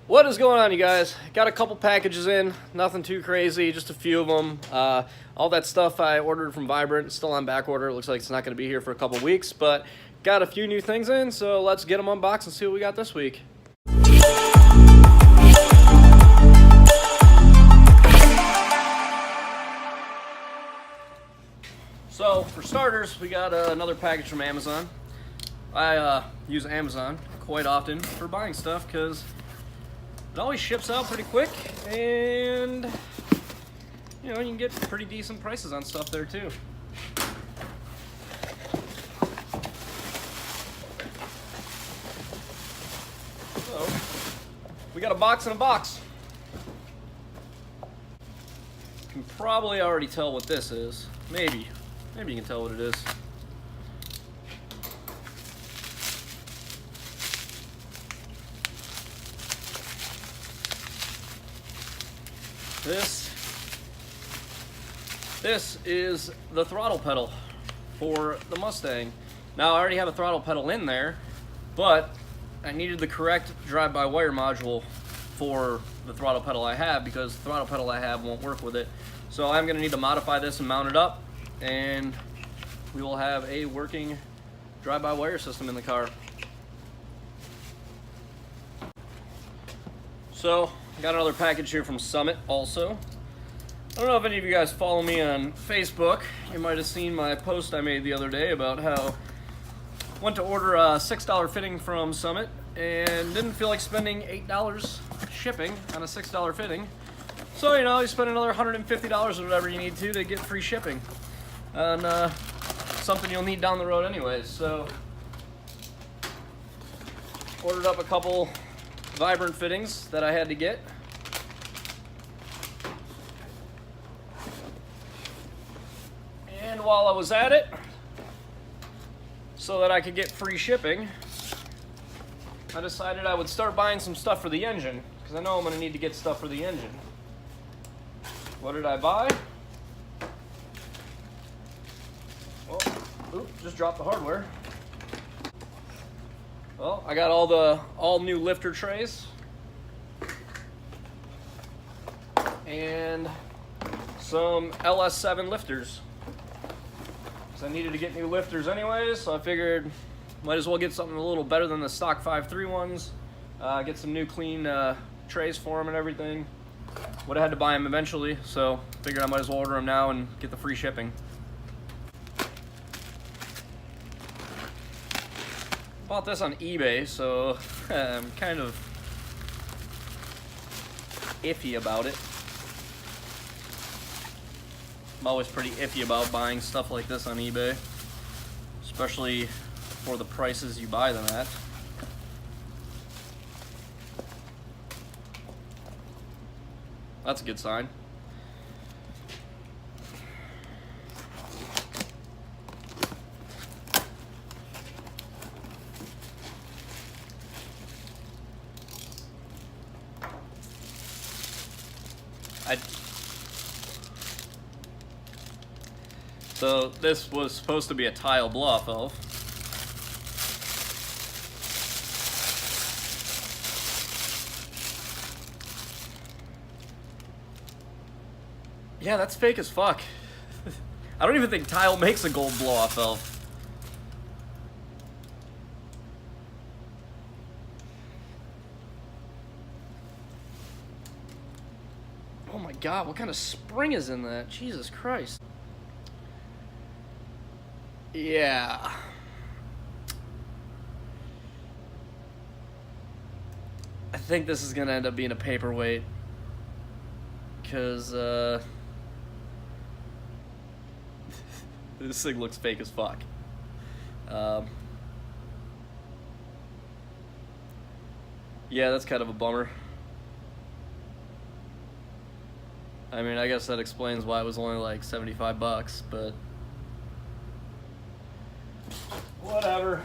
What is going on, you guys? Got a couple packages in, nothing too crazy, just a few of them. All that stuff I ordered from Vibrant, still on back order. Looks like it's not going to be here for a couple weeks, but got a few new things in, so let's get them unboxed and see what we got this week. So, for starters, we got another package from Amazon. I use Amazon quite often for buying stuff because it always ships out pretty quick, and you know, you can get pretty decent prices on stuff there too. So, we got a box in a box. You can probably already tell what this is. Maybe you can tell what it is. This is the throttle pedal for the Mustang. Now, I already have a throttle pedal in there, but I needed the correct drive-by-wire module for the throttle pedal I have because the throttle pedal I have won't work with it. So I'm gonna need to modify this and mount it up, and we will have a working drive-by-wire system in the car. So, got another package here from Summit also. I don't know if any of you guys follow me on Facebook. You might have seen my post I made the other day about how I went to order a $6 fitting from Summit and didn't feel like spending $8 shipping on a $6 fitting. So, you know, you spend another $150 or whatever you need to get free shipping on something you'll need down the road anyways. So, ordered up a couple Vibrant fittings that I had to get. And while I was at it, so that I could get free shipping, I decided I would start buying some stuff for the engine, because I know I'm going to need to get stuff for the engine. What did I buy? Oh, oops, just dropped the hardware. Well, I got all new lifter trays and some LS7 lifters. So I needed to get new lifters anyways, so I figured might as well get something a little better than the stock 5.3 ones. Get some new clean trays for them and everything. Would have had to buy them eventually, so figured I might as well order them now and get the free shipping. Bought this on eBay, so I'm kind of iffy about it. I'm always pretty iffy about buying stuff like this on eBay, especially for the prices you buy them at. That's a good sign. So this was supposed to be a tile blow-off valve. Yeah, that's fake as fuck. I don't even think Tile makes a gold blow-off valve. Oh my god, what kind of spring is in that? Jesus Christ. Yeah. I think this is gonna end up being a paperweight. Because, this thing looks fake as fuck. Yeah, that's kind of a bummer. I mean, I guess that explains why it was only like 75 bucks, but whatever.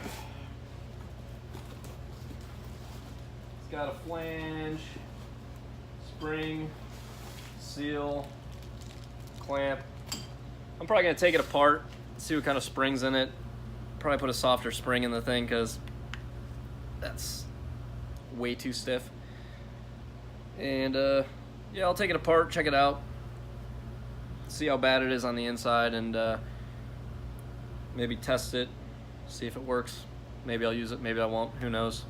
It's got a flange, spring, seal, clamp. I'm probably gonna take it apart, see what kind of springs in it. Probably put a softer spring in the thing because that's way too stiff. And yeah, I'll take it apart, check it out, see how bad it is on the inside, and maybe test it, see if it works. Maybe I'll use it, maybe I won't, who knows.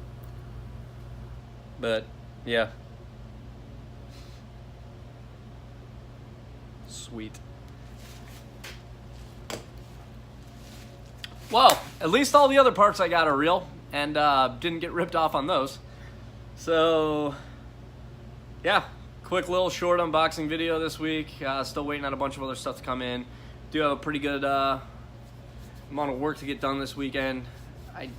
But yeah, sweet. Well, at least all the other parts I got are real, and didn't get ripped off on those. So yeah, quick little short unboxing video this week. Still waiting on a bunch of other stuff to come in. Do have a pretty good amount of work to get done this weekend. I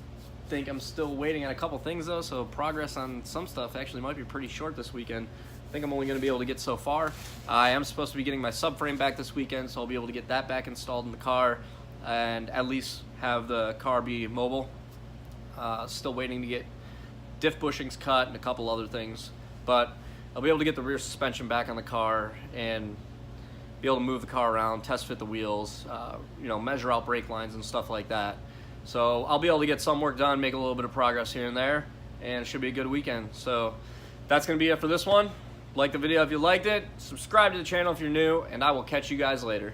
think I'm still waiting on a couple things though, so progress on some stuff actually might be pretty short this weekend. I think I'm only going to be able to get so far. I am supposed to be getting my subframe back this weekend, so I'll be able to get that back installed in the car and at least have the car be mobile. Still waiting to get diff bushings cut and a couple other things, but I'll be able to get the rear suspension back on the car and be able to move the car around, test fit the wheels, you know, measure out brake lines and stuff like that. So I'll be able to get some work done, make a little bit of progress here and there, and it should be a good weekend. So that's going to be it for this one. Like the video if you liked it, subscribe to the channel if you're new, and I will catch you guys later.